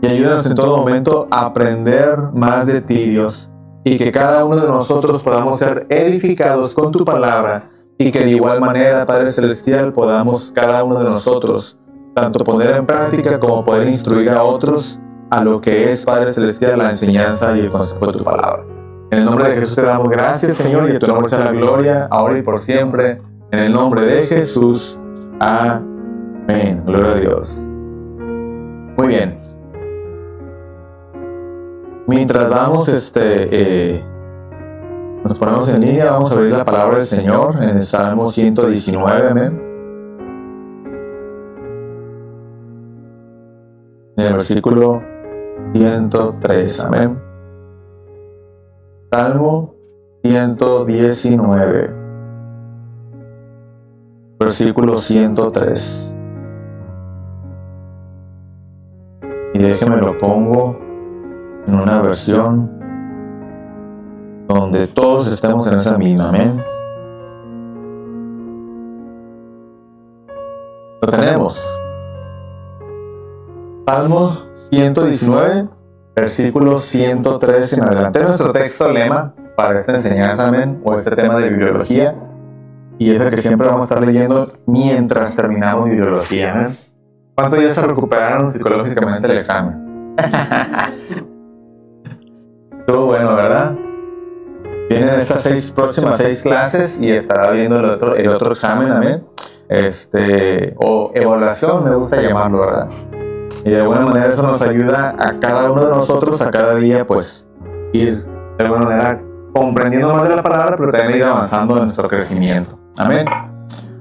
y ayúdanos en todo momento a aprender más de ti, Dios, y que cada uno de nosotros podamos ser edificados con tu palabra, y que de igual manera, Padre Celestial, podamos cada uno de nosotros tanto poner en práctica como poder instruir a otros a lo que es, Padre Celestial, la enseñanza y el consejo de tu palabra. En el nombre de Jesús te damos gracias, Señor, y a tu nombre sea la gloria, ahora y por siempre, en el nombre de Jesús. Amén. Gloria a Dios. Muy bien. Mientras vamos, nos ponemos en línea, vamos a abrir la palabra del Señor en el Salmo 119, amén. En el versículo 103, amén. Salmo 119, versículo 103. Y déjeme lo pongo en una versión donde todos estemos en esa misma, amén. Lo tenemos. Salmo 119, versículo 103 en adelante. Nuestro texto lema para esta enseñanza, amén, o este tema de bibliología, y es el que siempre vamos a estar leyendo mientras terminamos bibliología, amén. ¿Cuántos ya se recuperaron psicológicamente el examen? Estuvo bueno, ¿verdad? Vienen estas próximas 6 clases y estará viendo el otro examen, amén. O evaluación, me gusta llamarlo, ¿verdad? Y de alguna manera eso nos ayuda a cada uno de nosotros a cada día, pues, ir de alguna manera comprendiendo más de la palabra, pero también ir avanzando en nuestro crecimiento. Amén.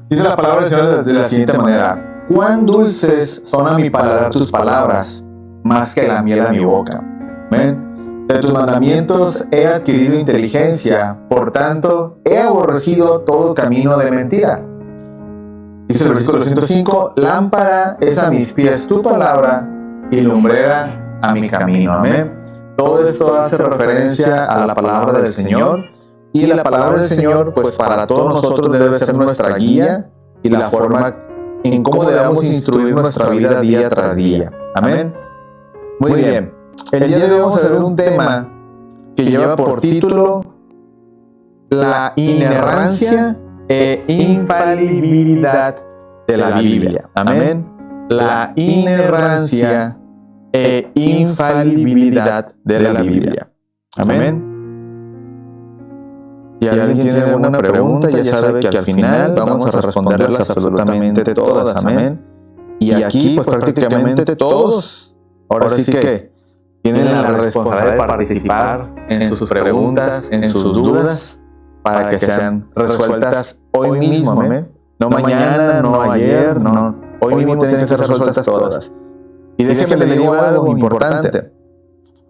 Dice la palabra del Señor de la siguiente manera: cuán dulces son a mi paladar tus palabras, más que la miel a mi boca. Amén. De tus mandamientos he adquirido inteligencia, por tanto he aborrecido todo camino de mentira. Dice el versículo 105, lámpara es a mis pies tu palabra y lumbrera a mi camino. Amén. Todo esto hace referencia a la palabra del Señor, y la palabra del Señor, pues para todos nosotros debe ser nuestra guía y la forma en cómo debemos instruir nuestra vida día tras día. Amén. Muy bien. El día de hoy vamos a ver un tema que lleva por título la inerrancia e infalibilidad de la Biblia. Amén. La inerrancia e infalibilidad de la Biblia. Amén. Si alguien tiene alguna pregunta, ya sabe que al final vamos a responderlas absolutamente todas. Amén. Y aquí, pues prácticamente todos, ahora sí que tienen la responsabilidad de participar en sus preguntas, en sus dudas, para que sean resueltas hoy mismo, amén. No mañana, no ayer, no. Hoy mismo tienen que ser resueltas todas. Y déjenme le digo algo importante.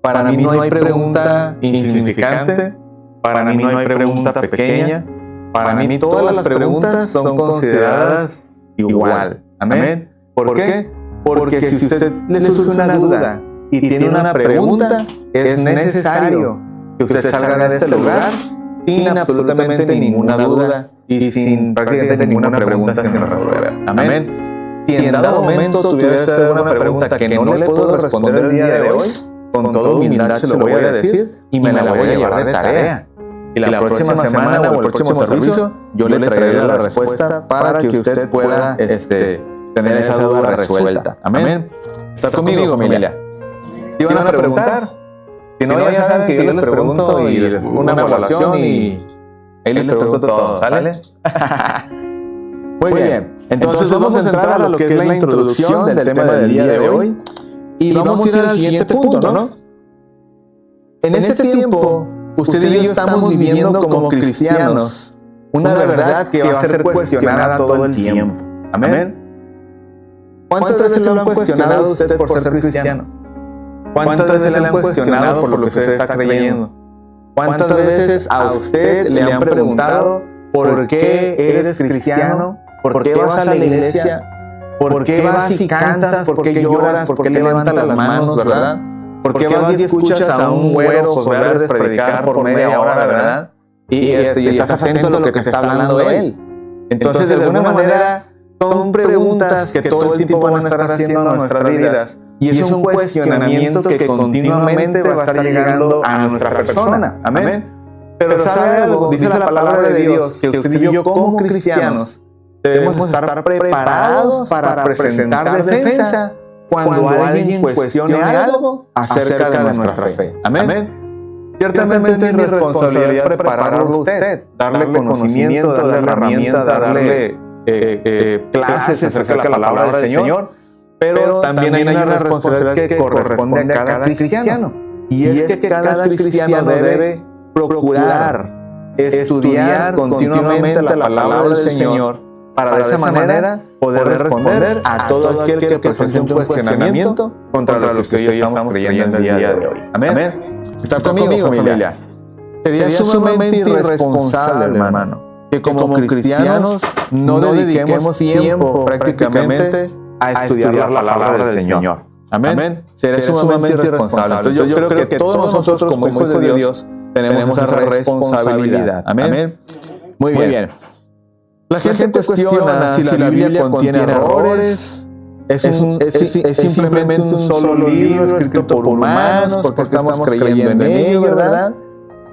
Para mí no hay pregunta insignificante, para mí no hay pregunta pequeña, para mí todas las preguntas son consideradas igual. Amén. ¿Por qué? Porque si usted le surge una duda y tiene una pregunta, es necesario que usted salga de este lugar sin absolutamente ninguna duda y sin prácticamente ninguna pregunta sin resolver. Amén. Si en dado momento tuviera usted alguna pregunta que no le puedo responder el día de hoy, con toda humildad se lo voy a decir y me la voy a llevar de tarea. Y la próxima semana o el próximo servicio yo le traeré la respuesta para que usted pueda tener esa duda resuelta. Amén. ¿Estás conmigo, familia? Si van a preguntar, si no, ya saben que yo les pregunto y les pongo una evaluación y ahí les pregunto todo, ¿sale? Muy bien, entonces vamos a entrar a lo que es la introducción del tema del día de hoy y vamos a ir al siguiente punto, ¿no? En este tiempo, usted y yo estamos viviendo como cristianos una verdad que va a ser cuestionada todo el tiempo. Amén. ¿Cuántas veces lo han cuestionado usted por ser cristiano? ¿Cuántas veces le han cuestionado por lo que usted está creyendo? ¿Cuántas veces a usted le han preguntado por qué eres cristiano? ¿Por qué vas a la iglesia? ¿Por qué vas y cantas? ¿Por qué lloras? ¿Por qué levantas las manos, verdad? ¿Por qué vas y escuchas a un güero ojos verdes predicar por media hora, verdad? Y estás atento a lo que te está hablando él. Entonces, de alguna manera, son preguntas que todo el tiempo van a estar haciendo a nuestras vidas, Y es un cuestionamiento que continuamente va a estar llegando a nuestra persona. Amén. Pero ¿sabe algo? Dice la palabra de Dios que usted y yo como cristianos debemos estar preparados para presentar defensa cuando alguien cuestione algo acerca de nuestra fe. Amén. Ciertamente es mi responsabilidad prepararlo a usted, darle conocimiento, darle herramientas, darle clases acerca de la palabra del Señor, pero también hay una responsabilidad que corresponde a cada cristiano. Y es que cada cristiano debe procurar estudiar continuamente la palabra del Señor para de esa manera poder responder a todo aquel que presente un cuestionamiento contra lo que usted y yo estamos creyendo el día de hoy. Amén. ¿Está conmigo, familia? Sería sumamente irresponsable, hermano, que como cristianos no dediquemos tiempo prácticamente a estudiar la palabra del Señor. Amén. Sería sumamente irresponsable. Entonces yo creo que todos nosotros como hijos de Dios tenemos esa responsabilidad. Amén. Muy bien. La gente cuestiona si la Biblia contiene errores. Es simplemente un solo libro escrito por humanos porque estamos creyendo en ello, ¿verdad?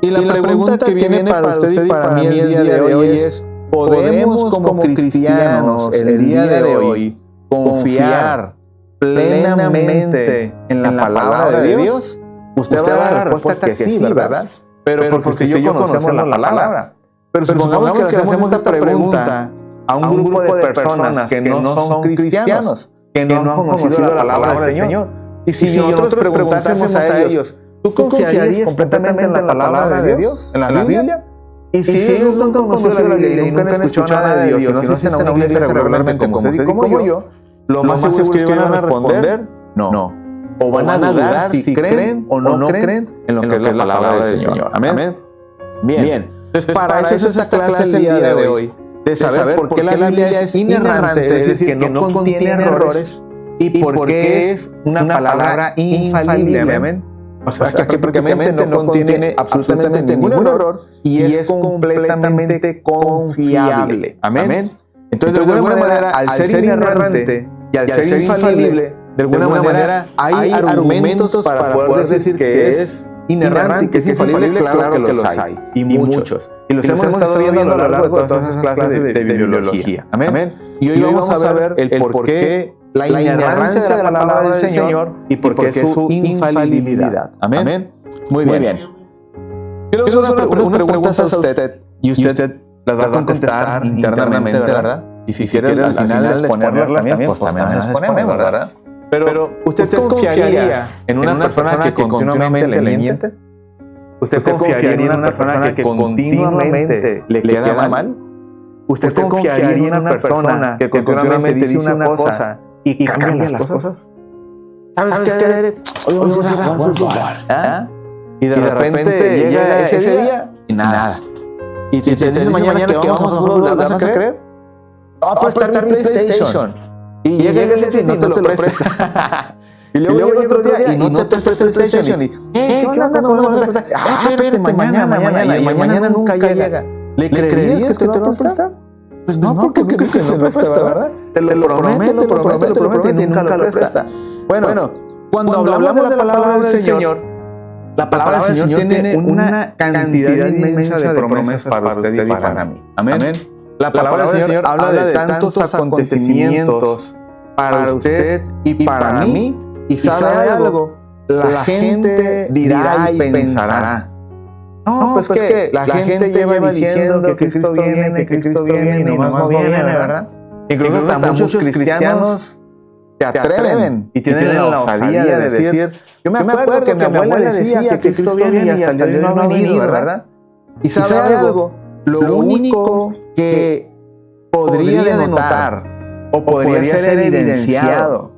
Y la pregunta que viene para usted y para mí el día de hoy es: ¿podemos como cristianos el día de hoy confiar plenamente en la palabra de Dios? Usted va a dar la respuesta que sí, ¿verdad? Pero porque usted y yo conocemos la palabra. Pero supongamos que hacemos esta pregunta a un grupo de personas que no son cristianos, que no han conocido la palabra del Señor. Y si nosotros preguntásemos a ellos, ¿tú confiarías completamente en la palabra de Dios, en la Biblia? Y si ellos nunca han conocido la Biblia y nunca han escuchado nada de Dios, y no asisten a una iglesia regularmente como usted y como yo, lo más seguro es que van a responder no. O van a dudar si creen o no creen en lo que es la palabra del Señor. Amén. Bien. Entonces, para eso es esta clase el día de hoy, de saber por qué la Biblia es inerrante, es decir, que no contiene errores, y por qué es una palabra infalible. Amén. O sea, que prácticamente no contiene absolutamente ningún error y es completamente confiable. Amén. Entonces, de alguna manera, al ser inerrante y al ser infalible, de alguna manera hay argumentos para poder decir que es inerrante y que es infalible. Claro que los hay, y muchos. Y los hemos estado viendo a lo largo de todas esas clases de bibliología. Amén. Y hoy vamos a ver el por qué la inerrancia de la palabra del Señor y por qué su infalibilidad. Amén. Muy bien. Quiero hacer unas preguntas a usted y usted las va a contestar internamente, ¿verdad? Y si quiere al final exponerlas también, pues también las exponemos, ¿verdad? Pero ¿usted confiaría en una persona que continuamente le miente? ¿Usted confiaría en una persona que continuamente le queda mal? ¿Usted confiaría en una persona que continuamente dice una cosa y cambia las cosas? ¿Sabes qué? Hoy vamos a ir a jugar fútbol. Y de repente llega ese día y nada. Y si te dice mañana que vamos a jugar fútbol, ¿la vas a creer? Pues estar en PlayStation. Y llega el día y no te lo presta. Y luego llega otro día y no te presta el PlayStation. Y ¿qué onda? Espérate, mañana nunca llega. ¿Le creerías que te lo va a prestar? Pues no, porque nunca se lo presta, ¿verdad? Te lo promete y nunca lo presta. Bueno, cuando hablamos de la palabra del Señor, la palabra del Señor tiene una cantidad inmensa de promesas para usted y para mí. Amén. La palabra del Señor habla de tantos acontecimientos para usted y para mí. Y sabe algo, la gente dirá y pensará: no, pues que la gente lleva diciendo que Cristo viene y nomás no viene, ¿verdad? Incluso hasta muchos cristianos se atreven y tienen la osadía de decir: yo me acuerdo que mi abuela decía que Cristo viene y hasta el día de hoy no ha venido, ¿verdad? Y sabe algo, lo único que podría denotar o podría ser evidenciado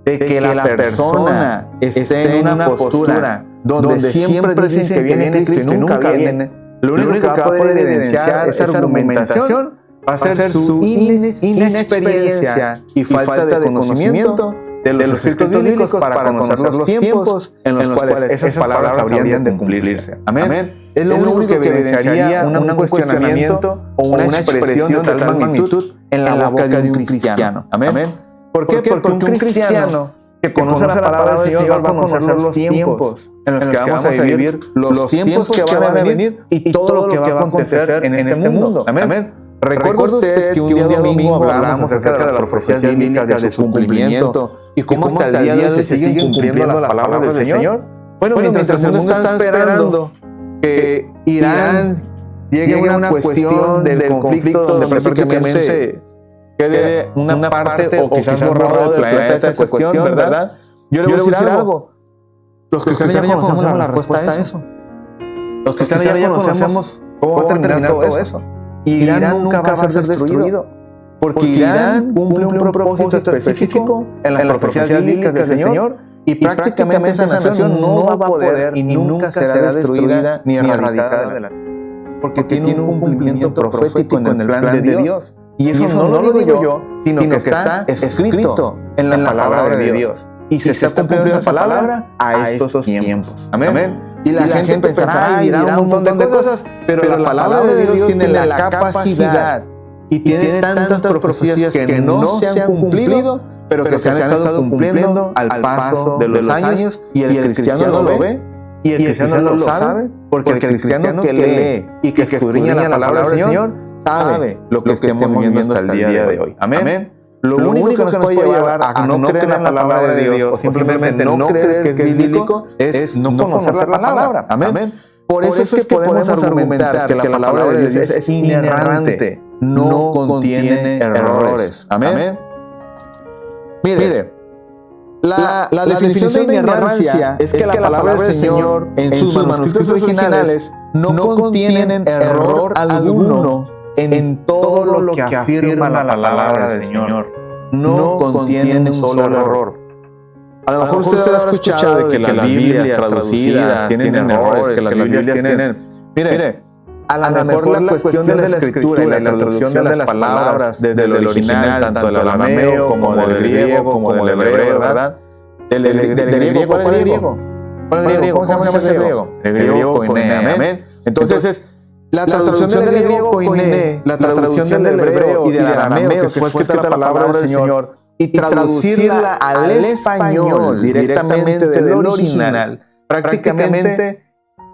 de que la persona esté en una postura donde siempre dicen que viene Cristo y nunca viene, lo único que va a poder evidenciar esa argumentación va a ser su inexperiencia y falta de conocimiento de los escritos bíblicos para conocer los tiempos en los cuales esas palabras habrían de cumplirse. Amén. Es lo único que evidenciaría un cuestionamiento o una expresión de tal magnitud en la boca de un cristiano. Amén. ¿Por qué? Porque un cristiano que conoce la palabra del Señor va a conocer los tiempos en los que vamos a vivir, los tiempos que van a venir y todo lo que va a acontecer en este mundo. Amén. ¿Recuerda usted que un día domingo hablamos acerca de las profecías bíblicas, de su cumplimiento y cómo hasta el día de hoy se siguen cumpliendo las palabras del Señor? Bueno, mientras el mundo está esperando que Irán llegue a una cuestión del conflicto donde prácticamente quede una parte o quizás borrado del planeta esa cuestión, ¿verdad? Yo le voy a decir algo. Los cristianos ya conocemos la respuesta a eso. Los cristianos ya conocemos cómo va a terminar todo eso. Irán nunca va a ser destruido. Porque Irán cumple un propósito específico en las profecías bíblicas del Señor y prácticamente esa nación no va a poder y nunca será destruida ni erradicada de la tierra. Porque tiene un cumplimiento profético en el plan de Dios. Y eso no lo digo yo, sino que está escrito en la palabra de Dios. Y se está cumpliendo esa palabra a estos tiempos. Amén. Y la gente pensará y dirá un montón de cosas, pero la palabra de Dios tiene la capacidad y tiene tantas profecías que no se han cumplido, pero que se han estado cumpliendo al paso de los años, y el cristiano lo ve, y el cristiano lo sabe, porque el cristiano que lee y que escudriña la palabra del Señor sabe lo que estemos viviendo hasta el día de hoy. Amén. Lo único que nos puede llevar a no creer en la palabra de Dios o simplemente no creer que es bíblico es no conocer la palabra. Amén. Por eso es que podemos argumentar que la palabra de Dios es inerrante, no contiene errores. Amén. Mire, la definición de inerrancia es que la palabra del Señor en sus manuscritos originales no contienen error alguno en todo lo que afirma la palabra del Señor. No contiene un solo error. A lo mejor usted ha escuchado de que las Biblias traducidas tienen errores, que las Biblias tienen... Mire, a lo mejor la cuestión de la escritura y la traducción de las palabras desde el original, tanto del arameo como del griego, como del hebreo, ¿verdad? Del griego, ¿cuál es el griego? ¿Cómo se llama ese griego? El griego koiné, amén. Entonces, la traducción del griego koiné, la traducción del hebreo y del arameo, que fue escrita la palabra del Señor, y traducirla al español directamente del original, prácticamente,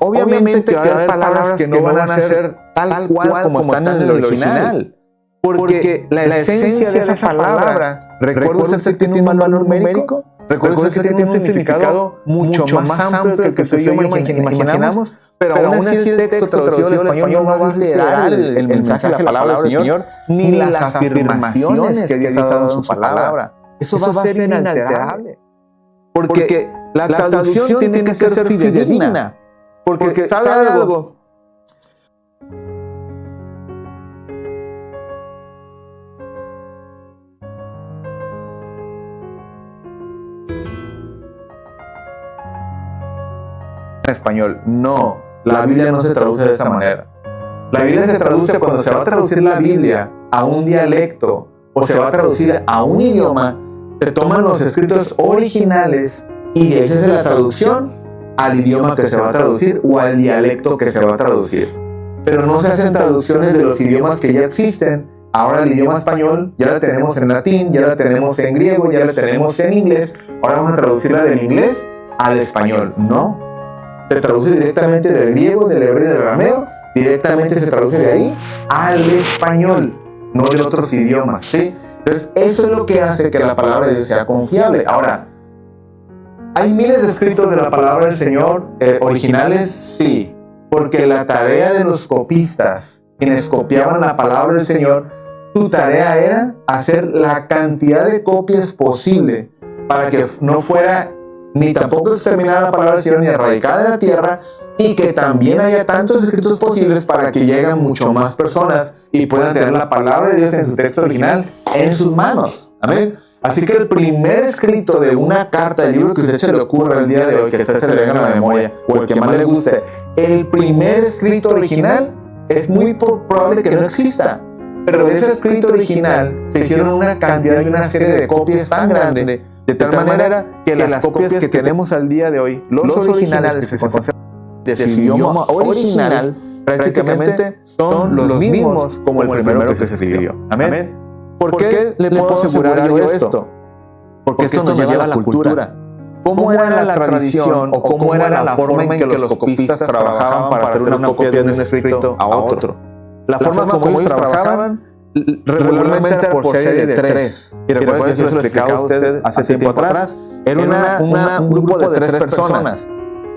obviamente que va a haber palabras que no van a ser tal cual como están en el original, porque la esencia de esa palabra, ¿recuerda usted que tiene un valor numérico? ¿Recuerda usted que tiene un significado mucho más amplio que el que usted y yo imaginamos? Pero aún así el texto traducido al español no va a alterar el mensaje de la palabra del Señor, ni las afirmaciones que Dios ha dado en su palabra. Eso va a ser inalterable. Porque la traducción tiene que ser fidedigna. Porque ¿sabe algo? En español, no. La Biblia no se traduce de esa manera. La Biblia se traduce cuando se va a traducir la Biblia a un dialecto o se va a traducir a un idioma. Se toman los escritos originales y de esa es la traducción al idioma que se va a traducir o al dialecto que se va a traducir. Pero no se hacen traducciones de los idiomas que ya existen. Ahora el idioma español ya la tenemos en latín, ya la tenemos en griego, ya la tenemos en inglés. Ahora vamos a traducirla del inglés al español. No. Se traduce directamente del griego, del hebreo y del arameo, directamente se traduce de ahí al español, no de otros idiomas, ¿sí? Entonces, eso es lo que hace que la palabra de Dios sea confiable. Ahora, ¿hay miles de escritos de la palabra del Señor originales? Sí, porque la tarea de los copistas, quienes copiaban la palabra del Señor, su tarea era hacer la cantidad de copias posible para que no fuera ni tampoco exterminada la palabra del Señor, ni erradicada de la tierra, y que también haya tantos escritos posibles para que lleguen mucho más personas y puedan tener la palabra de Dios en su texto original en sus manos. Amén. Así que el primer escrito de una carta, del libro que a usted se le ocurra el día de hoy, que a usted se le venga a la memoria, o el que más le guste, el primer escrito original es muy probable que no exista. Pero de ese escrito original se hicieron una cantidad y una serie de copias tan grande, de tal manera que las copias que tenemos al día de hoy, los originales que se conservan de su idioma original, prácticamente son los mismos como el primero que se escribió. Amén. ¿Por qué le puedo asegurar yo esto? porque esto nos lleva a la cultura. ¿Cómo era la tradición o cómo era la forma en que los copistas trabajaban para hacer una copia de un escrito a otro? La forma como ellos trabajaban regularmente era por serie de 3. Y recuerden que yo se lo explicaba a usted hace tiempo atrás. Era un grupo de 3 personas.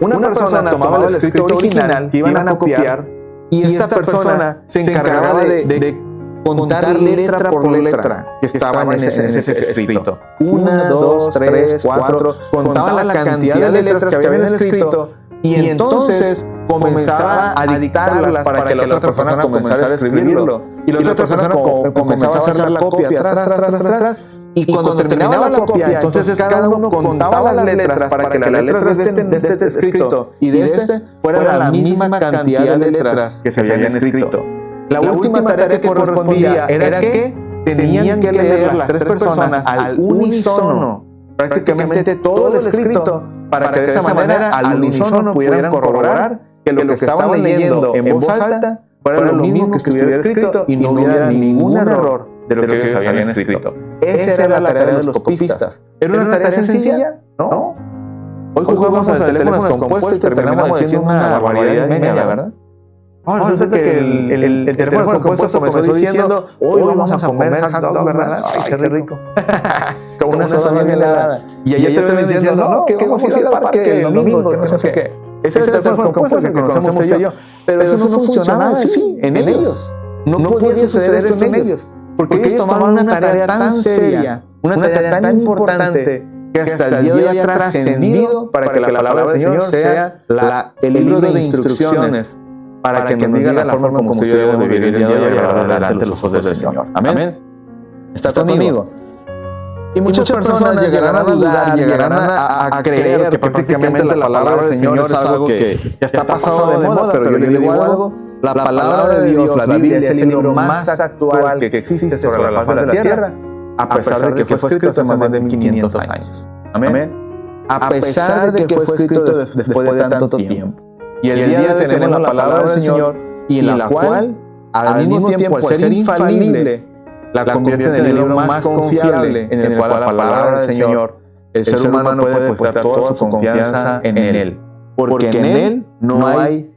Una persona tomaba el escrito original que iban a copiar y esta persona se encargaba de contar letra por letra que estaba en ese escrito. 1, 2, 3, 4. Contaba la cantidad de letras que había en el escrito y entonces comenzaba a dictarlas para que la otra persona comenzara a escribirlo. Y la otra persona comenzaba a hacer la copia tras. Y cuando terminaba la copia, entonces cada uno contaba las letras para que las letras de este escrito y de este fueran la misma cantidad de letras que se habían escrito. La última tarea que correspondía era que tenían que leer las 3 personas al unísono, prácticamente todo el escrito, para que de esa manera al unísono pudieran corroborar que lo que estaban leyendo en voz alta fuera lo mismo que estuviera escrito y no hubiera ningún error de lo que ellos habían escrito. Esa era la tarea de los copistas. ¿Era una tarea sencilla? No. Hoy jugamos al teléfono descompuesto y terminamos diciendo una barbaridad y media, ¿verdad? Ahora resulta que el teléfono descompuesto comenzó diciendo: hoy vamos a comer hot dogs, ¿verdad? Ay, qué rico. Con una soda bien helada. Y ayer te ven diciendo: no, que vamos a ir al parque el domingo, que no sé qué. Ese es el teléfono descompuesto que conocemos usted y yo. Pero eso no funcionaba así en ellos. No podía suceder esto en ellos. Porque ellos tomaron una tarea tan seria, una tarea tan importante, que hasta el día de hoy ha trascendido para que la palabra del Señor sea el libro de instrucciones para que nos diga la forma como usted y yo debemos vivir el día de hoy delante de los ojos del Señor. Amén. ¿Está conmigo? Y muchas personas llegarán a dudar, llegarán a creer que prácticamente la palabra del Señor es algo que ya está pasado de moda, pero yo le digo algo. La palabra de Dios, la Biblia, es el libro más actual que existe sobre la faz de la tierra, a pesar de que fue escrito hace más de 1500 años. Amén. A pesar de que fue escrito después de tanto tiempo. Y el día de hoy tenemos la palabra del Señor, y en la cual, al mismo tiempo, al ser infalible, la convierte en el libro más confiable, en el cual la palabra del Señor, el ser humano puede depositar toda su confianza en Él. Porque en Él no hay...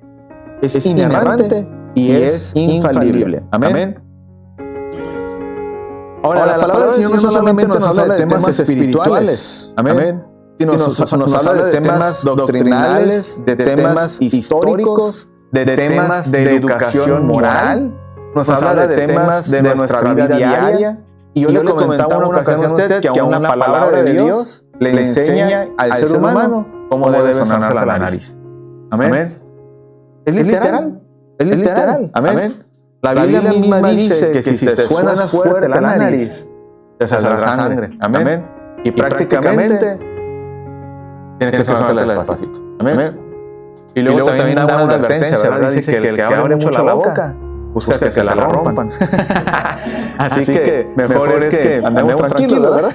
Es inerrante y es infalible. Amén. Ahora, la palabra del Señor no solamente nos habla de temas espirituales. Amén. Sino nos habla de temas doctrinales, de temas históricos, de temas de educación moral. Nos habla de temas de nuestra vida diaria. Y yo le comentaba una ocasión a usted que aún la palabra de Dios le enseña al ser humano cómo debe sonarse la nariz. Amén. Es literal. Amén. La Biblia misma dice que si te suena fuerte la nariz, te saldrá sangre. Amén. Y prácticamente tienes que sonarte despacito. Amén. Y luego también da una advertencia, ¿verdad? Dice que el que abre mucho la boca busca que se la rompan. Así que mejor es que andemos tranquilos, ¿verdad?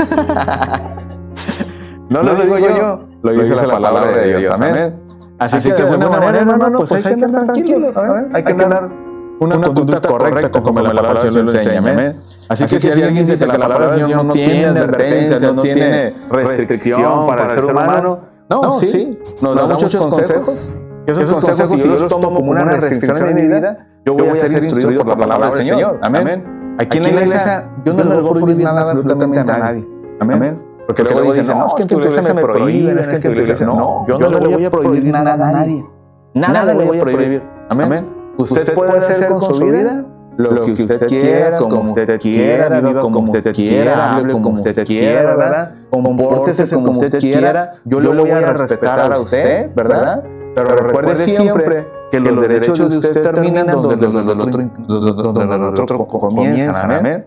No lo digo yo, lo dice la palabra de Dios. Amén. Así que de alguna manera, hermano, pues hay que andar tranquilos, hay que andar una conducta correcta como la palabra del Señor lo enseña. Amén. Así que si alguien dice que la palabra del Señor no tiene advertencia, no tiene restricción para el ser humano, no, sí, nos da muchos consejos. Esos consejos, si yo los tomo como una restricción en mi vida, yo voy a ser instruido por la palabra del Señor. Amén. Aquí en la iglesia, yo no le voy a prohibir nada absolutamente a nadie. Amén. Porque luego dicen, no, es que en tu iglesia me prohíben, es que en tu iglesia... No, yo no le voy a prohibir nada a nadie. Nada le voy a prohibir. Amén. Usted puede hacer con su vida lo que usted quiera, como usted quiera, viva como usted quiera, hable como usted quiera, ¿verdad? Compórtese como usted quiera. Yo le voy a respetar a usted, ¿verdad? Pero recuerde siempre que los derechos de usted terminan donde los otros comienzan. Amén.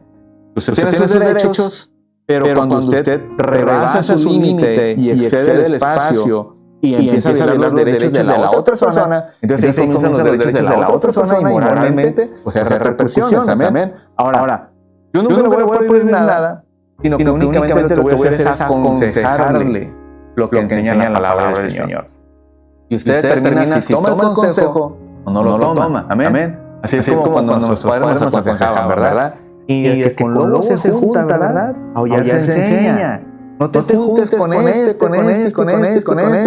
Usted tiene sus derechos, pero cuando usted rebasa su límite y excede el espacio y empieza a violar los derechos de la otra persona, entonces ahí comienzan los derechos de la otra persona y moralmente pues hace repercusiones. Amén. Ahora, yo nunca le voy a prohibir nada, sino que únicamente lo que voy a hacer es aconsejarle lo que enseña la palabra del Señor. Y usted determina si toma el consejo o no lo toma. Amén. Así es como cuando nuestros padres nos aconsejaban, ¿verdad? Y el que con lobo se junta, ¿verdad? Aullar se enseña. No te juntes con este,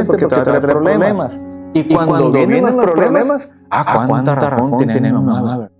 porque te va a traer problemas. Y cuando vienen los problemas, ¿cuánta razón tiene mamá?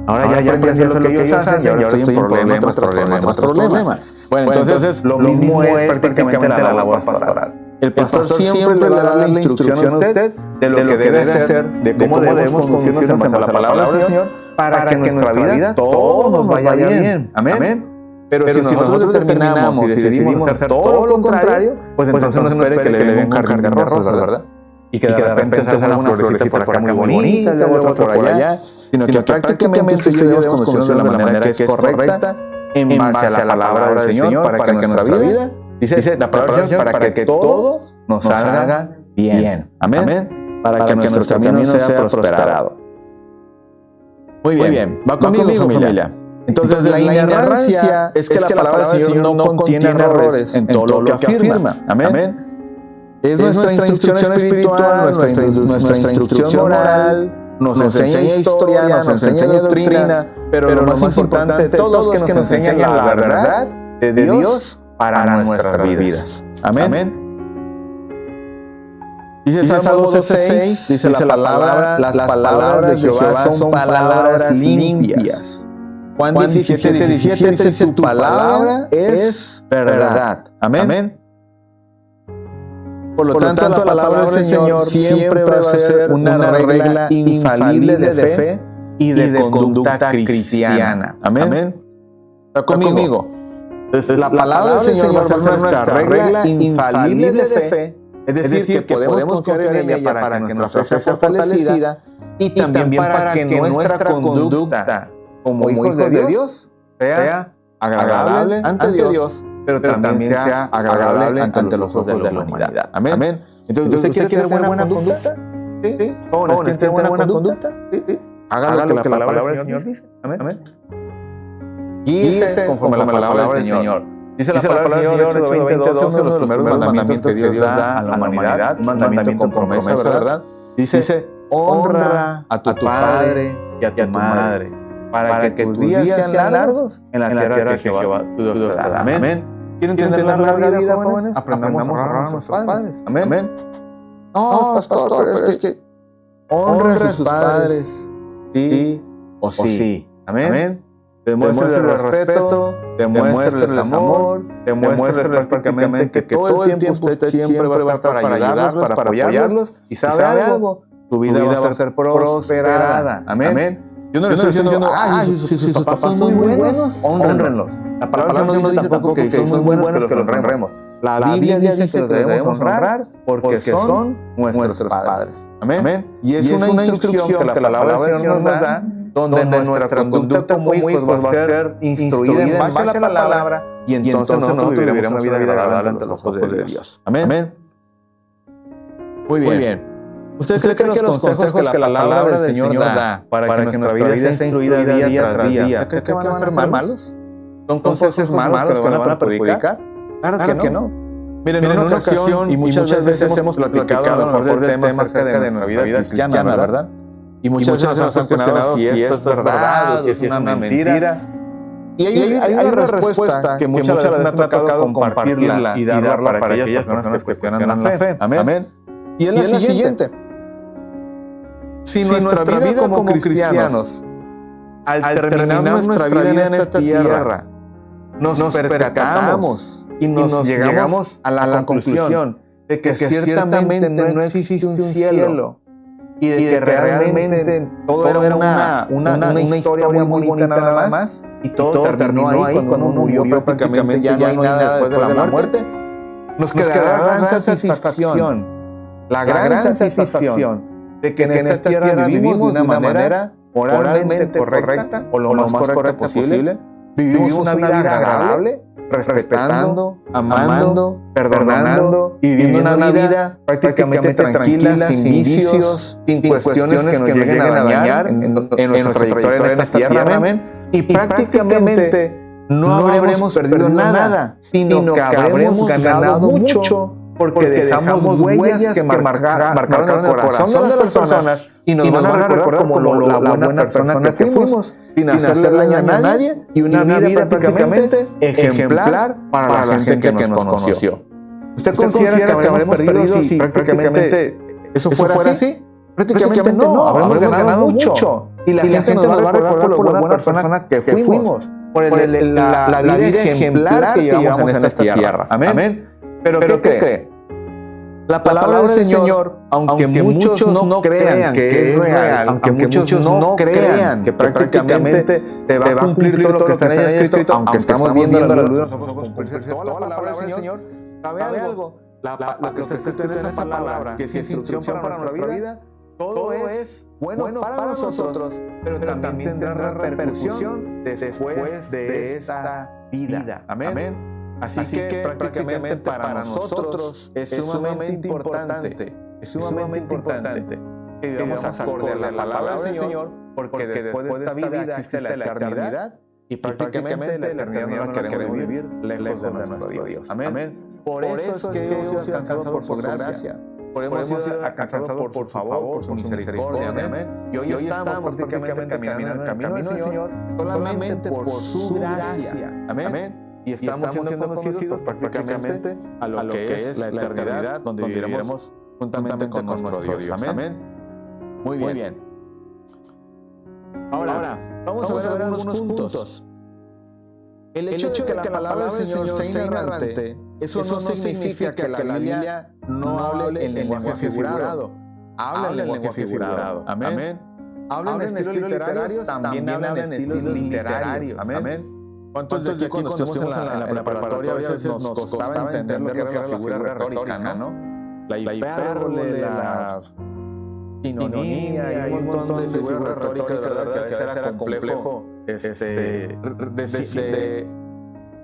Ahora ya aprendí a hacer lo que ellos hacen y ahora estoy en problemas. Bueno, entonces lo mismo es prácticamente la labor pastoral. El pastor siempre le va a dar la instrucción a usted de lo que debe hacer, de cómo debemos conducirnos en base a la palabra del Señor para que en nuestra vida todo nos vaya bien. Amén. Pero si nosotros determinamos y decidimos hacer todo lo contrario, pues entonces no espere que le den un cargar de rosas, ¿verdad? Y que de repente salga una florecita por acá muy bonita, luego otra por allá, sino que prácticamente usted y yo debemos conducirnos de la manera que es correcta en base a la palabra del Señor para que nuestra vida, dice la palabra del Señor, para que todo nos salga bien. Amén. Para que nuestro camino sea prosperado. Muy bien. Va conmigo, familia. Entonces la inerrancia es que la palabra del Señor no contiene errores en todo lo que afirma. Amén. Es nuestra instrucción espiritual, nuestra instrucción moral, nos enseña historia, nos enseña doctrina, pero lo más importante de todo es que nos enseña la verdad de Dios para nuestras vidas. Amén. Dice Salmo 12:6, dice la palabra, las palabras de Jehová son palabras limpias. Juan 17:17 dice, tu palabra es verdad. Amén. Por lo tanto, la palabra del Señor siempre va a ser una regla infalible de fe y de conducta cristiana. Amén. ¿Está conmigo? Entonces, la palabra del Señor va a ser nuestra regla infalible de fe. Es decir, que podemos confiar en ella para que nuestra fe sea fortalecida y también para que nuestra conducta como hijos de Dios sea agradable ante Dios, pero también sea agradable ante los ojos de la humanidad. Amén. Entonces, ¿usted quiere tener buena conducta? Sí. Jóvenes, ¿quieren tener buena conducta? Sí. Haga lo que la palabra del Señor dice. Amén. Guíese conforme a la palabra del Señor. Dice la palabra del Señor, Éxodo 20:12, uno de los primeros mandamientos que Dios da a la humanidad, un mandamiento con promesa, ¿verdad? Dice, honra a tu padre y a tu madre, para que tus días sean largos en la tierra que Jehová tu Dios te da. Amén. ¿Quieren tener una larga vida, jóvenes? Aprendamos a honrar a nuestros padres. Amén. No, pastor, es que honre a sus padres, sí o sí. Amén. Demuéstrenles respeto, demuéstrenles amor, demuéstrenles prácticamente que todo el tiempo usted siempre va a estar para ayudarlos, para apoyarlos. Y sabe algo, tu vida va a ser prosperada. Amén. Yo no le estoy diciendo, si sus papás son muy buenos, honrenlos. La palabra no dice tampoco que son muy buenos que los honremos. La Biblia dice que los debemos honrar porque son nuestros padres. Amén. Y es una instrucción que la palabra del Señor nos da, donde nuestra conducta como hijos va a ser instruida en base a la palabra, y entonces nosotros viviremos una vida agradable ante los ojos de Dios. Amén. Muy bien. ¿Usted cree que los consejos que la palabra del Señor da para que nuestra vida sea instruida día tras día, ¿usted cree que van a ser malos? ¿Son consejos malos que nos van a perjudicar? Claro que no. Miren, en una ocasión, y muchas veces hemos platicado a lo mejor del tema acerca de nuestra vida cristiana, ¿verdad? Y muchas veces nos han cuestionado si esto es verdad o si es una mentira. Y hay una respuesta que muchas veces me ha tocado compartirla y darla para aquellas personas que cuestionan la fe. Amén. Y es la siguiente. Si nuestra vida como cristianos, al terminar nuestra vida en esta tierra, nos percatamos y nos llegamos a la conclusión de que ciertamente no existe un cielo y de que realmente todo era una historia muy bonita nada más, y todo terminó ahí cuando uno murió prácticamente, ya no hay nada después de la muerte, nos quedará la gran satisfacción, de que en esta tierra vivimos de una manera moralmente correcta o lo más correcta posible, vivimos una vida agradable, respetando, amando, perdonando y viviendo una vida prácticamente tranquila, sin vicios, sin cuestiones que nos lleguen a dañar en nuestra trayectoria en esta tierra. Amén. Y prácticamente no habremos perdido nada, sino que habremos ganado mucho porque dejamos huellas que marcaron el corazón de las personas y nos van a recordar como la buena persona que fuimos, sin hacerle daño a nadie, y una vida prácticamente ejemplar para la gente que nos conoció. ¿Usted considera que habremos perdido si prácticamente eso fuera así? Prácticamente no, habremos ganado mucho. Y la gente nos va a recordar por la buena persona que fuimos, por la vida ejemplar que llevamos en esta tierra. Amén. Pero ¿qué cree? La palabra del Señor, aunque muchos no crean que es real, aunque muchos no crean que prácticamente se va a cumplir todo lo que está en ella escrito, aunque estamos viendo la luz de los ojos cumplirse toda la palabra del Señor, ¿sabe algo? Lo que se escrito en esa palabra, que si es instrucción para nuestra vida, todo es bueno para nosotros, pero también tendrá repercusión después de esta vida. Amén. Así que prácticamente para nosotros es sumamente importante que vivamos acorde a la palabra del Señor, porque después de esta vida existe la eternidad, y prácticamente la eternidad no la queremos vivir lejos de nuestro Dios. Amén. Por eso es que hemos sido alcanzados por su gracia. Hemos sido alcanzados por su favor, por su misericordia. Amén. Y hoy estamos prácticamente caminando en el camino del Señor solamente por su gracia. Amén. Y estamos siendo conocidos prácticamente a lo que es la eternidad, donde viviremos juntamente con nuestro Dios. Amén. Muy bien. Ahora, vamos a ver algunos puntos. El hecho de que la palabra del Señor sea inerrante, eso no significa que la Biblia no hable en lenguaje figurado. Habla en lenguaje figurado. Amén. Habla en estilos literarios, también habla en estilos literarios. Amén. ¿Cuántos de aquí cuando estuvimos en la preparatoria a veces nos costaba entender lo que era la figura retórica, ¿no? La hipérbole, la sinonimia y un montón de figuras retóricas, ¿verdad? Que a veces era complejo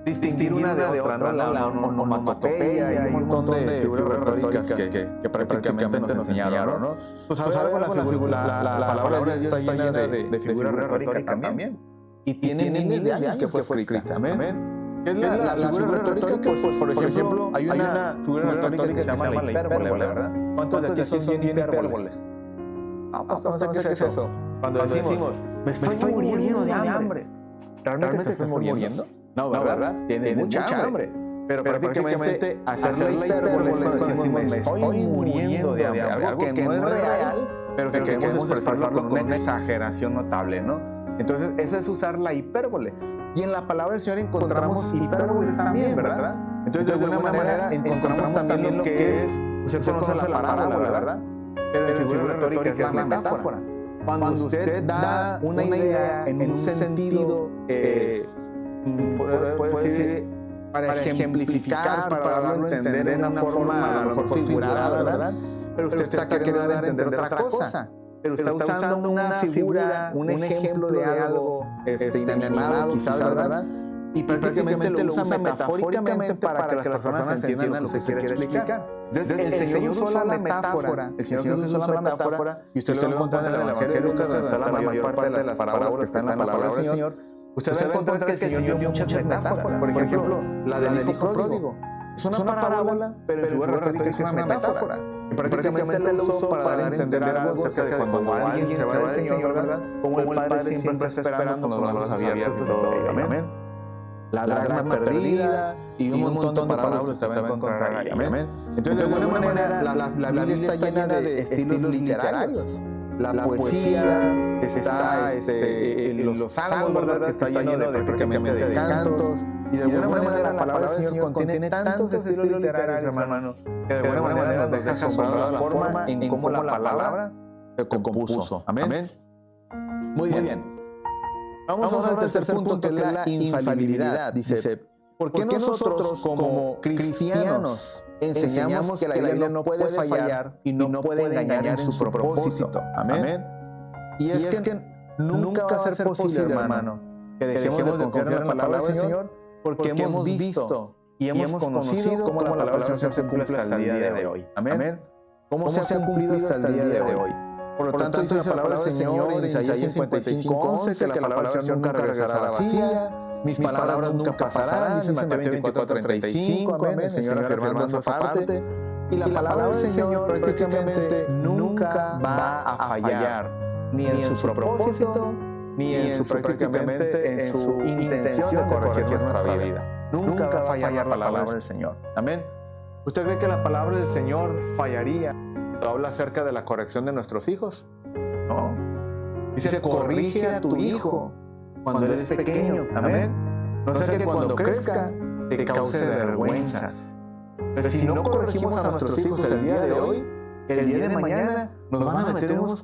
distinguir una de otra, ¿no? La onomatopeya y un montón de figuras retóricas que prácticamente nos enseñaron, ¿no? Pues algo la palabra de Dios está llena de figuras retóricas también. Y tiene miles de años que fue escrita. Amén. ¿Qué es la figura retórica? Pues, por ejemplo, hay una figura retórica que se llama la hipérbole, ¿verdad? ¿Cuántos de aquí son bien hipérboles? Pues no sé qué es eso. Cuando decimos, me estoy muriendo de hambre. ¿Realmente te estás muriendo? No, ¿verdad? Tienes mucha hambre. Pero prácticamente hacer la hipérbole es cuando decimos, me estoy muriendo de hambre. Algo que no es real, pero que queremos expresarlo con una exageración notable, ¿no? Entonces, esa es usar la hipérbole. Y en la palabra del Señor encontramos hipérboles también, ¿verdad? Entonces, de alguna manera, encontramos también lo que es, usted conoce la parábola, ¿verdad? Pero en figura retórica es la metáfora. Cuando usted da una idea en un sentido, puede decir, para ejemplificar, para darlo a entender de una forma a lo mejor figurada, ¿verdad? Pero usted está queriendo dar a entender otra cosa. Pero está usando una figura, un ejemplo de algo inanimado, quizás, ¿verdad? Y prácticamente lo usa metafóricamente para que las personas entiendan lo que se quiere explicar. Entonces, el Señor usó la metáfora, y usted lo encuentra en el Evangelio de Lucas, donde está la mayor parte de las parábolas que están en la palabra del Señor. Usted va a encontrar que el Señor dio muchas metáforas. Por ejemplo, la del hijo pródigo. Es una parábola, pero en figura retórica es una metáfora. Prácticamente lo usó para dar a entender algo acerca de cuando alguien se va del Señor, ¿verdad? Como el Padre siempre está esperando con los brazos abiertos y todo. Amén. La dracma perdida y un montón de parábolas que va a encontrar ahí. Amén. Entonces, de alguna manera, la Biblia está llena de estilos literarios. La poesía está, los salmos, ¿verdad? Que está lleno de prácticamente de cantos. Y de alguna manera la palabra del Señor contiene tantos estilos literarios, hermano, que de alguna manera nos deja asombrados la forma en cómo la palabra se compuso. Amén. Muy bien. Vamos a ver el tercer punto, que es la infalibilidad. Dice, ¿por qué nosotros como cristianos enseñamos que la Biblia no puede fallar y no puede engañar en su propósito? Amén. Y es que nunca va a ser posible, hermano, que dejemos de confiar en la palabra del Señor, porque hemos visto y hemos conocido cómo la palabra del Señor se cumple hasta el día de hoy. Amén. ¿Cómo se ha cumplido hasta el día de hoy? Por lo tanto, dice la palabra del Señor en Isaías 55:11, que la palabra del Señor nunca regresará vacía, mis palabras nunca pasarán, dice Mateo 24:35, amén, el Señor afirmando esa parte. Y la palabra del Señor prácticamente nunca va a fallar, ni en su propósito, ni en su prácticamente en su intención de corregir nuestra vida. Nunca va a fallar la palabra del Señor. Amén. ¿Usted cree que la palabra del Señor fallaría cuando habla acerca de la corrección de nuestros hijos? No. Dice, corrige a tu hijo cuando él es pequeño. Amén. No sea que cuando crezca te cause vergüenzas. Pero si no corregimos a nuestros hijos el día de hoy, el día de mañana nos van a meter unos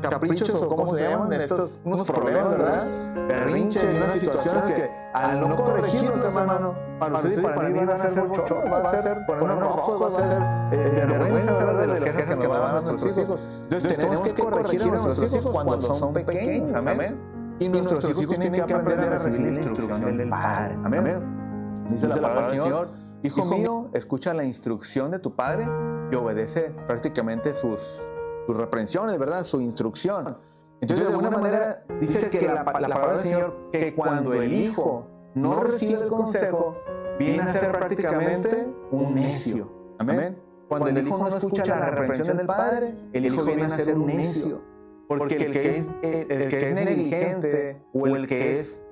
caprichos, o cómo se llaman estos, unos problemas, ¿verdad? Berrinches, unas situaciones que al no corregirnos, hermano, para usted y para mí van a ser mucho, va a ser ponernos rojos, va a ser vergüenza, ¿verdad? De las quejas que nos van a nuestros hijos. Entonces tenemos que corregir a nuestros hijos cuando son pequeños, amén. Y nuestros hijos tienen que aprender a recibir la instrucción del Padre, amén. Dice la palabra del Señor, hijo mío, escucha la instrucción de tu Padre y obedece prácticamente sus reprensiones, ¿verdad? Su instrucción. Entonces, de alguna manera, dice que la palabra del Señor, que cuando el hijo no recibe el consejo, viene a ser prácticamente un necio. Amén. Cuando el hijo no escucha la reprensión del Padre, el hijo viene a ser un necio. Porque el que es negligente o el que es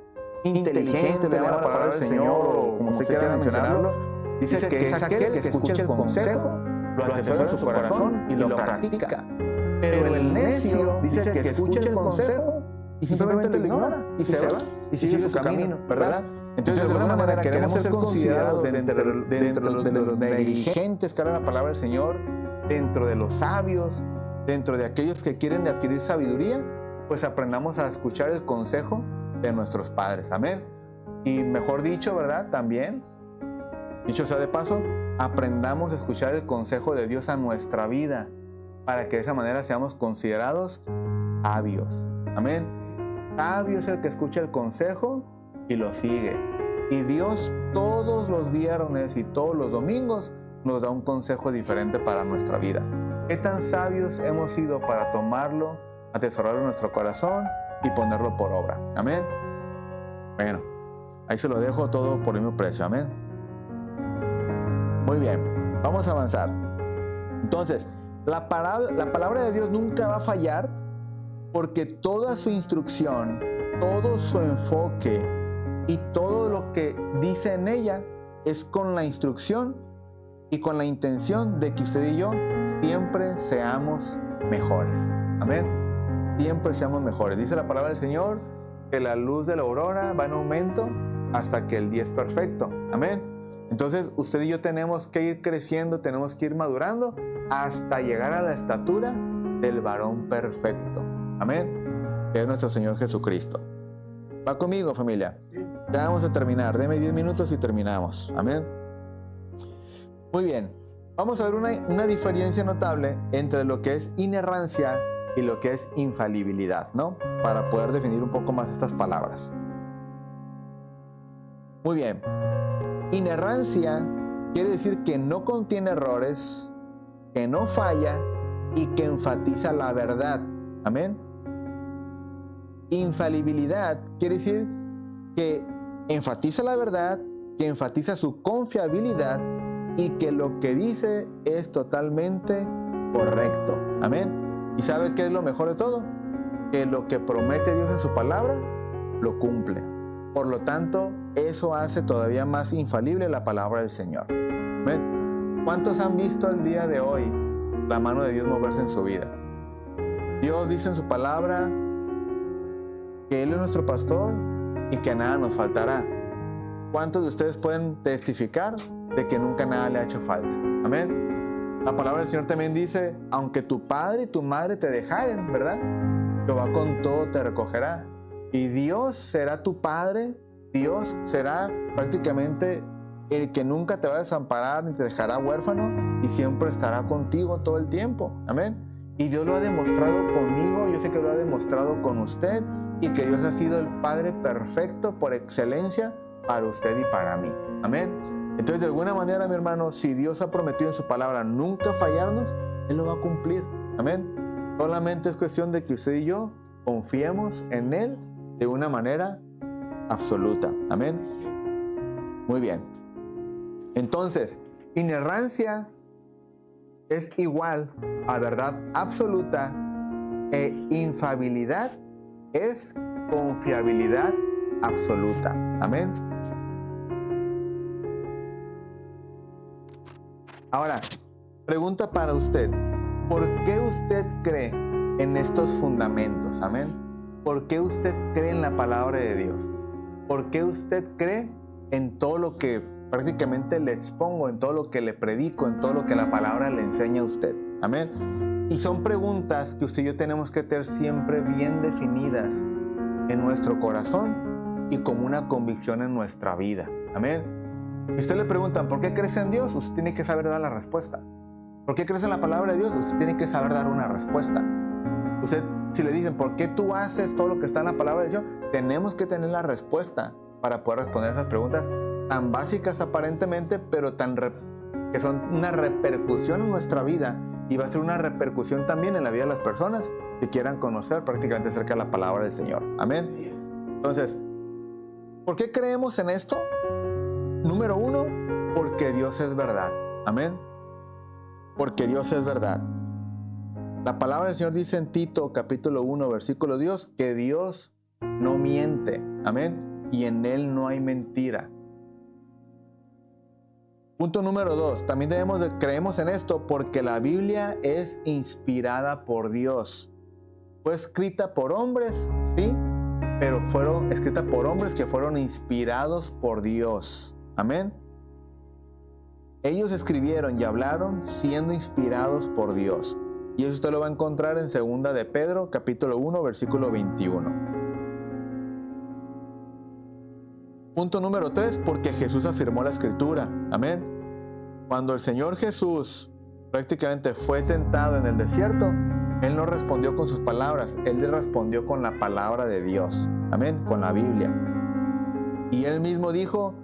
inteligente, le llama la palabra del Señor, o como usted quiera mencionarlo, dice que es aquel que escucha el consejo, lo atesora en su corazón y lo practica. Pero el necio dice que escucha el consejo y simplemente lo ignora y se va y sigue su camino, ¿verdad? Entonces, de alguna manera, queremos ser considerados dentro de los negligentes, que era la palabra del Señor, dentro de los sabios, dentro de aquellos que quieren adquirir sabiduría, pues aprendamos a escuchar el consejo de nuestros padres. Amén. Y mejor dicho, ¿verdad? También, dicho sea de paso, aprendamos a escuchar el consejo de Dios a nuestra vida, para que de esa manera seamos considerados sabios. Amén. Sabio es el que escucha el consejo y lo sigue. Y Dios todos los viernes y todos los domingos nos da un consejo diferente para nuestra vida. ¿Qué tan sabios hemos sido para tomarlo, atesorarlo en nuestro corazón y ponerlo por obra? Amén. Bueno, ahí se lo dejo todo por el mismo precio. Amén. Muy bien, vamos a avanzar. Entonces, la palabra de Dios nunca va a fallar, porque toda su instrucción, todo su enfoque y todo lo que dice en ella es con la instrucción y con la intención de que usted y yo siempre seamos mejores. Amén. Siempre seamos mejores. Dice la palabra del Señor que la luz de la aurora va en aumento hasta que el día es perfecto. Amén. Entonces usted y yo tenemos que ir creciendo, tenemos que ir madurando hasta llegar a la estatura del varón perfecto. Amén. Que es nuestro Señor Jesucristo. ¿Va conmigo, familia? Ya vamos a terminar. Deme 10 minutos y terminamos. Amén. Muy bien. Vamos a ver una diferencia notable entre lo que es inerrancia y lo que es infalibilidad, ¿no? Para poder definir un poco más estas palabras. Muy bien. Inerrancia quiere decir que no contiene errores, que no falla y que enfatiza la verdad. Amén. Infalibilidad quiere decir que enfatiza la verdad, que enfatiza su confiabilidad y que lo que dice es totalmente correcto. Amén. ¿Y sabe qué es lo mejor de todo? Que lo que promete Dios en su palabra, lo cumple. Por lo tanto, eso hace todavía más infalible la palabra del Señor. ¿Ven? ¿Cuántos han visto el día de hoy la mano de Dios moverse en su vida? Dios dice en su palabra que Él es nuestro pastor y que nada nos faltará. ¿Cuántos de ustedes pueden testificar de que nunca nada le ha hecho falta? Amén. La palabra del Señor también dice, aunque tu padre y tu madre te dejaren, ¿verdad? Jehová con todo te recogerá. Y Dios será tu Padre, Dios será prácticamente el que nunca te va a desamparar ni te dejará huérfano y siempre estará contigo todo el tiempo. Amén. Y Dios lo ha demostrado conmigo, yo sé que lo ha demostrado con usted y que Dios ha sido el Padre perfecto por excelencia para usted y para mí. Amén. Entonces, de alguna manera, mi hermano, si Dios ha prometido en su palabra nunca fallarnos, Él lo va a cumplir. Amén. Solamente es cuestión de que usted y yo confiemos en Él de una manera absoluta. Amén. Muy bien. Entonces, inerrancia es igual a verdad absoluta e infalibilidad es confiabilidad absoluta. Amén. Ahora, pregunta para usted. ¿Por qué usted cree en estos fundamentos? Amén. ¿Por qué usted cree en la palabra de Dios? ¿Por qué usted cree en todo lo que prácticamente le expongo, en todo lo que le predico, en todo lo que la palabra le enseña a usted? Amén. Y son preguntas que usted y yo tenemos que tener siempre bien definidas en nuestro corazón y como una convicción en nuestra vida. Amén. Si usted le preguntan, ¿por qué crees en Dios? Usted tiene que saber dar la respuesta. ¿Por qué crees en la palabra de Dios? Usted tiene que saber dar una respuesta. Usted, si le dicen, ¿por qué tú haces todo lo que está en la palabra de Dios? Tenemos que tener la respuesta para poder responder esas preguntas tan básicas aparentemente, pero que son una repercusión en nuestra vida y va a ser una repercusión también en la vida de las personas que quieran conocer prácticamente acerca de la palabra del Señor. Amén. Entonces, ¿por qué creemos en esto? Número 1, porque Dios es verdad. Amén. Porque Dios es verdad. La palabra del Señor dice en Tito capítulo 1 versículo 2 que Dios no miente. Amén. Y en Él no hay mentira. Punto número 2. También creemos en esto porque la Biblia es inspirada por Dios. Fue escrita por hombres, sí, pero fueron escritas por hombres que fueron inspirados por Dios. Amén. Ellos escribieron y hablaron siendo inspirados por Dios. Y eso usted lo va a encontrar en 2 de Pedro, capítulo 1, versículo 21. Punto número 3, porque Jesús afirmó la Escritura. Amén. Cuando el Señor Jesús prácticamente fue tentado en el desierto, Él no respondió con sus palabras, Él le respondió con la palabra de Dios. Amén, con la Biblia. Y Él mismo dijo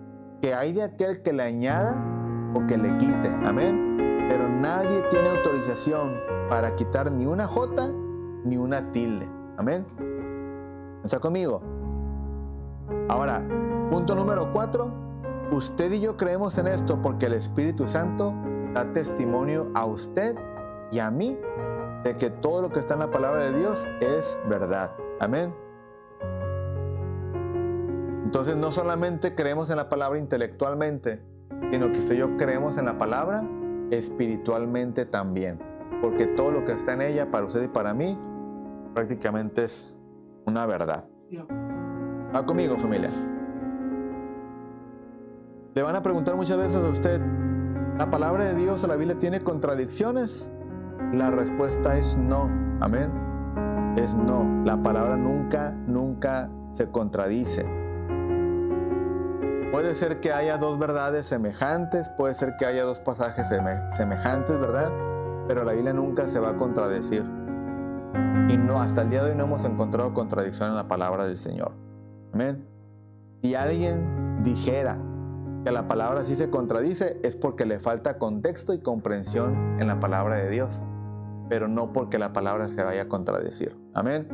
que hay de aquel que le añada o que le quite. Amén. Pero nadie tiene autorización para quitar ni una jota ni una tilde. Amén. ¿Está conmigo? Ahora, punto número 4. Usted y yo creemos en esto porque el Espíritu Santo da testimonio a usted y a mí de que todo lo que está en la palabra de Dios es verdad. Amén. Entonces no solamente creemos en la palabra intelectualmente, sino que usted y yo creemos en la palabra espiritualmente también. Porque todo lo que está en ella para usted y para mí prácticamente es una verdad. Va conmigo, familia. Le van a preguntar muchas veces a usted, ¿la palabra de Dios o la Biblia tiene contradicciones? La respuesta es no. Amén. Es no. La palabra nunca se contradice. Puede ser que haya dos verdades semejantes, puede ser que haya dos pasajes semejantes, ¿verdad? Pero la Biblia nunca se va a contradecir. Y no, hasta el día de hoy no hemos encontrado contradicción en la palabra del Señor. Amén. Si alguien dijera que la palabra sí se contradice, es porque le falta contexto y comprensión en la palabra de Dios, pero no porque la palabra se vaya a contradecir. Amén.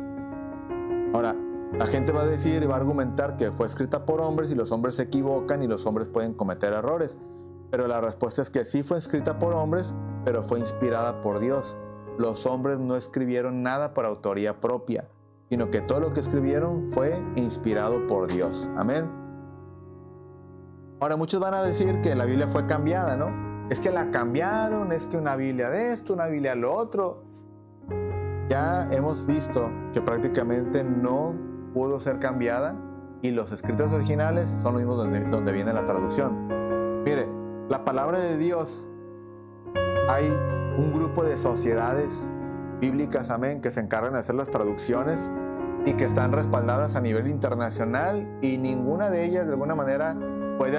Ahora, la gente va a decir y va a argumentar que fue escrita por hombres y los hombres se equivocan y los hombres pueden cometer errores. Pero la respuesta es que sí fue escrita por hombres, pero fue inspirada por Dios. Los hombres no escribieron nada por autoría propia, sino que todo lo que escribieron fue inspirado por Dios. Amén. Ahora, muchos van a decir que la Biblia fue cambiada, ¿no? Es que la cambiaron, es que una Biblia de esto, una Biblia de lo otro. Ya hemos visto que prácticamente no pudo ser cambiada y los escritos originales son los mismos donde viene la traducción. Mire, la palabra de Dios, hay un grupo de sociedades bíblicas, amén, que se encargan de hacer las traducciones y que están respaldadas a nivel internacional y ninguna de ellas de alguna manera puede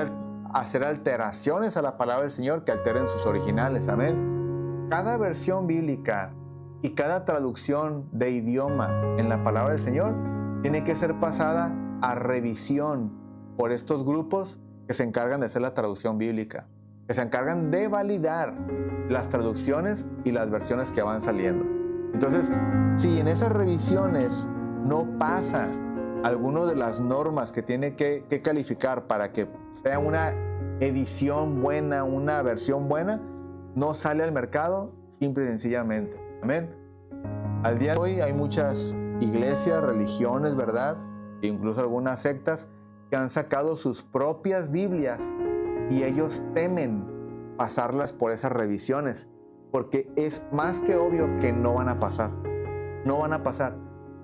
hacer alteraciones a la palabra del Señor que alteren sus originales, amén. Cada versión bíblica y cada traducción de idioma en la palabra del Señor tiene que ser pasada a revisión por estos grupos que se encargan de hacer la traducción bíblica, que se encargan de validar las traducciones y las versiones que van saliendo. Entonces, si en esas revisiones no pasa alguna de las normas que tiene que calificar para que sea una edición buena, una versión buena, no sale al mercado, simple y sencillamente. Amén. Al día de hoy hay muchas iglesias, religiones, ¿verdad? E incluso algunas sectas que han sacado sus propias Biblias y ellos temen pasarlas por esas revisiones, porque es más que obvio que no van a pasar. No van a pasar,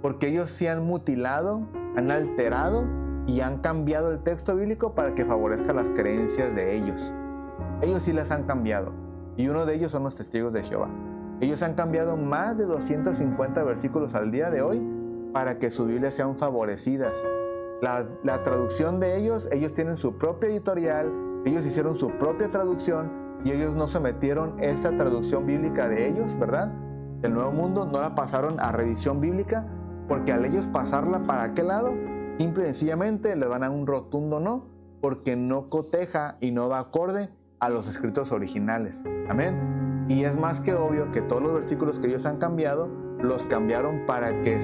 porque ellos sí han mutilado, han alterado y han cambiado el texto bíblico para que favorezca las creencias de ellos. Ellos sí las han cambiado, y uno de ellos son los testigos de Jehová. Ellos han cambiado más de 250 versículos al día de hoy para que sus Biblias sean favorecidas. La traducción de ellos tienen su propia editorial, ellos hicieron su propia traducción y ellos no sometieron esa traducción bíblica de ellos, ¿verdad? Del Nuevo Mundo, no la pasaron a revisión bíblica, porque al ellos pasarla para aquel lado, simple y sencillamente le van a un rotundo no, porque no coteja y no va acorde a los escritos originales. Amén. Y es más que obvio que todos los versículos que ellos han cambiado, los cambiaron para que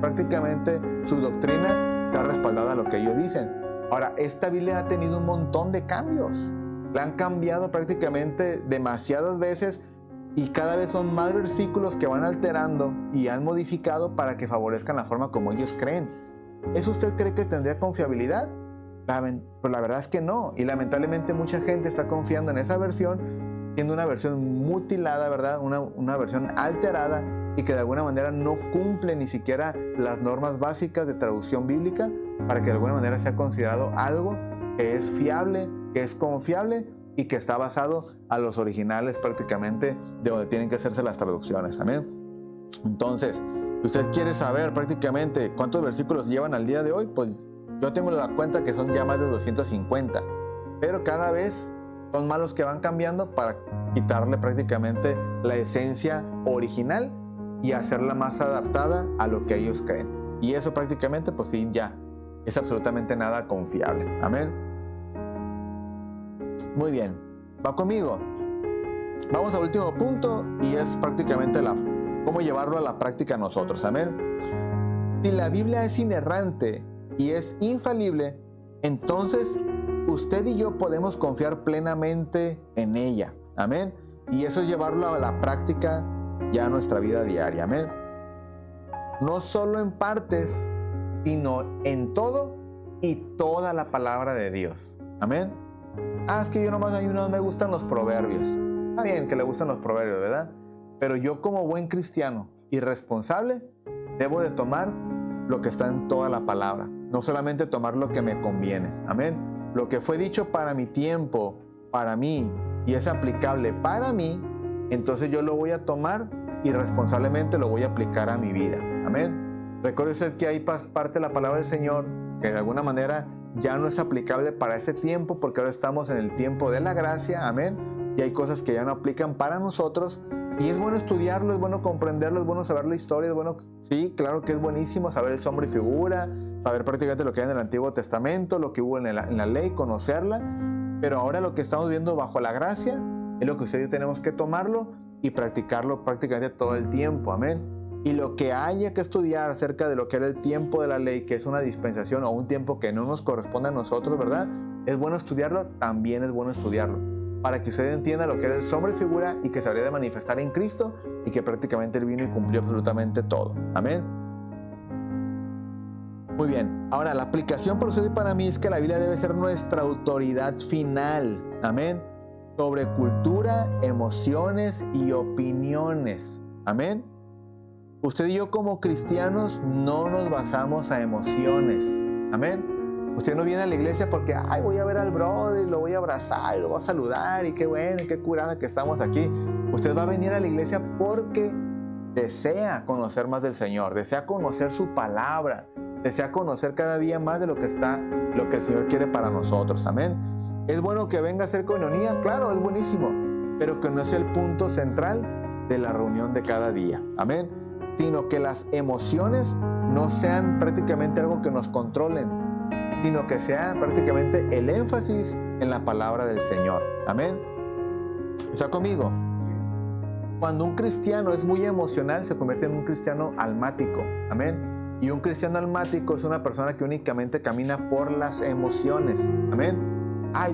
prácticamente su doctrina sea respaldada a lo que ellos dicen. Ahora, esta Biblia ha tenido un montón de cambios. La han cambiado prácticamente demasiadas veces y cada vez son más versículos que van alterando y han modificado para que favorezcan la forma como ellos creen. ¿Eso usted cree que tendría confiabilidad? Pues la verdad es que no. Y lamentablemente mucha gente está confiando en esa versión, siendo una versión mutilada, ¿verdad? Una versión alterada y que de alguna manera no cumple ni siquiera las normas básicas de traducción bíblica para que de alguna manera sea considerado algo que es fiable, que es confiable y que está basado a los originales prácticamente de donde tienen que hacerse las traducciones. Amén. Entonces, si usted quiere saber prácticamente cuántos versículos llevan al día de hoy, pues yo tengo la cuenta que son ya más de 250, pero cada vez son más los que van cambiando para quitarle prácticamente la esencia original y hacerla más adaptada a lo que ellos creen. Y eso prácticamente, pues sí, ya es absolutamente nada confiable. Amén. Muy bien, va conmigo. Vamos al último punto y es prácticamente cómo llevarlo a la práctica nosotros. Amén. Si la Biblia es inerrante y es infalible, entonces usted y yo podemos confiar plenamente en ella. Amén. Y eso es llevarlo a la práctica ya a nuestra vida diaria. Amén. No solo en partes, sino en todo y toda la palabra de Dios. Amén. Es que yo nomás me gustan los proverbios. Está bien que le gustan los proverbios, ¿verdad? Pero yo como buen cristiano y responsable debo de tomar lo que está en toda la palabra. No solamente tomar lo que me conviene. Amén. Lo que fue dicho para mi tiempo, para mí, y es aplicable para mí, entonces yo lo voy a tomar y responsablemente lo voy a aplicar a mi vida. Amén. Recuerde usted que hay parte de la palabra del Señor que de alguna manera ya no es aplicable para ese tiempo, porque ahora estamos en el tiempo de la gracia. Amén. Y hay cosas que ya no aplican para nosotros. Y es bueno estudiarlo, es bueno comprenderlo, es bueno saber la historia, es bueno, sí, claro que es buenísimo saber el sombra y figura, saber prácticamente lo que hay en el Antiguo Testamento, lo que hubo en la ley, conocerla. Pero ahora lo que estamos viendo bajo la gracia es lo que usted y yo tenemos que tomarlo y practicarlo prácticamente todo el tiempo. Amén. Y lo que haya que estudiar acerca de lo que era el tiempo de la ley, que es una dispensación o un tiempo que no nos corresponde a nosotros, ¿verdad? Es bueno estudiarlo, también es bueno estudiarlo, para que usted entienda lo que era el sombra y figura y que se habría de manifestar en Cristo y que prácticamente Él vino y cumplió absolutamente todo. Amén. Muy bien. Ahora, la aplicación para usted y para mí es que la Biblia debe ser nuestra autoridad final. Amén. Sobre cultura, emociones y opiniones. Amén. Usted y yo como cristianos no nos basamos a emociones. Amén. Usted no viene a la iglesia porque voy a ver al brother, lo voy a abrazar, lo voy a saludar y qué bueno, qué curada que estamos aquí. Usted va a venir a la iglesia porque desea conocer más del Señor, desea conocer su palabra, desea conocer cada día más de lo que el Señor quiere para nosotros. Amén. ¿Es bueno que venga a hacer coinonía? Claro, es buenísimo, pero que no es el punto central de la reunión de cada día. Amén. Sino que las emociones no sean prácticamente algo que nos controlen, sino que sea prácticamente el énfasis en la palabra del Señor. Amén. ¿Está conmigo? Cuando un cristiano es muy emocional, se convierte en un cristiano almático. Amén. Y un cristiano almático es una persona que únicamente camina por las emociones. Amén.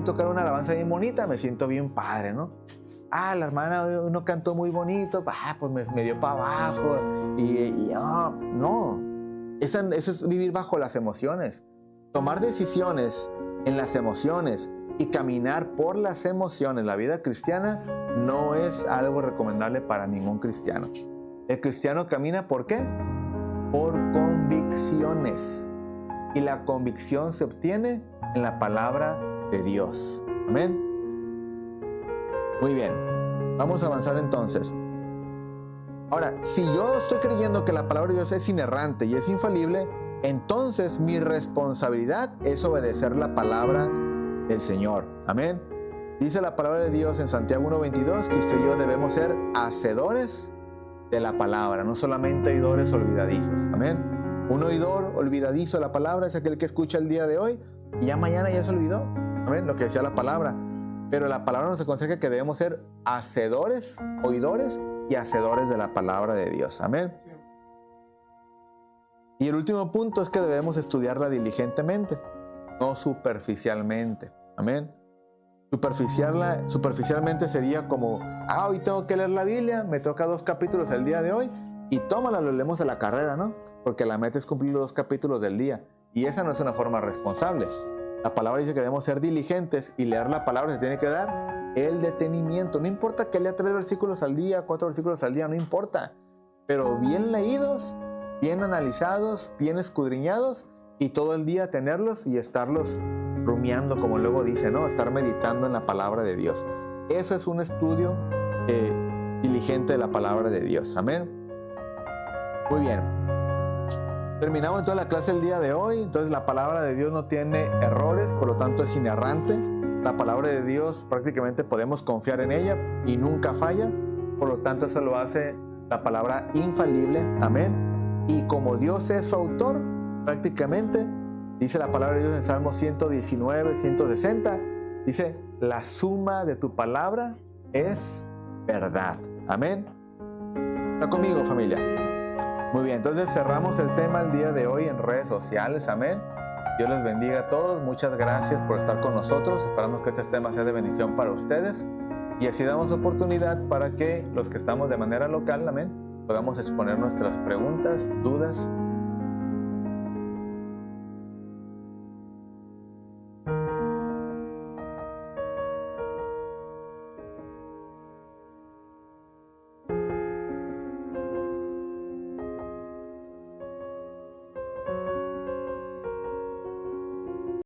Tocar una alabanza bien bonita, me siento bien padre, ¿no? la hermana no cantó muy bonito, pues me dio para abajo. No. Eso es vivir bajo las emociones. Tomar decisiones en las emociones y caminar por las emociones, la vida cristiana, no es algo recomendable para ningún cristiano. El cristiano camina ¿por qué? Por convicciones. Y la convicción se obtiene en la palabra de Dios. Amén. Muy bien. Vamos a avanzar entonces. Ahora, si yo estoy creyendo que la palabra de Dios es inerrante y es infalible, entonces mi responsabilidad es obedecer la palabra del Señor. Amén. Dice la palabra de Dios en Santiago 1:22 que usted y yo debemos ser hacedores de la palabra, no solamente oidores olvidadizos. Amén. Un oidor olvidadizo de la palabra es aquel que escucha el día de hoy y ya mañana ya se olvidó. Amén. Lo que decía la palabra. Pero la palabra nos aconseja que debemos ser hacedores, oidores y hacedores de la palabra de Dios. Amén. Y el último punto es que debemos estudiarla diligentemente, no superficialmente. Amén. Superficialmente sería como, hoy tengo que leer la Biblia, me toca 2 capítulos el día de hoy y tómala, lo leemos a la carrera, ¿no? Porque la meta es cumplir los 2 capítulos del día. Y esa no es una forma responsable. La palabra dice que debemos ser diligentes y leer la palabra se tiene que dar el detenimiento. No importa que lea 3 versículos al día, 4 versículos al día, no importa. Pero bien leídos, bien analizados, bien escudriñados y todo el día tenerlos y estarlos rumiando, como luego dice, ¿no? Estar meditando en la palabra de Dios. Eso es un estudio diligente de la palabra de Dios. Amén. Muy bien. Terminamos entonces la clase el día de hoy. Entonces la palabra de Dios no tiene errores, por lo tanto es inerrante. La palabra de Dios prácticamente podemos confiar en ella y nunca falla. Por lo tanto eso lo hace la palabra infalible. Amén. Y como Dios es su autor, prácticamente dice la palabra de Dios en Salmo 119, 160, dice, la suma de tu palabra es verdad. Amén. ¿Está conmigo, familia? Muy bien, entonces cerramos el tema el día de hoy en redes sociales. Amén. Dios les bendiga a todos. Muchas gracias por estar con nosotros. Esperamos que este tema sea de bendición para ustedes. Y así damos oportunidad para que los que estamos de manera local, amén, podamos exponer nuestras preguntas, dudas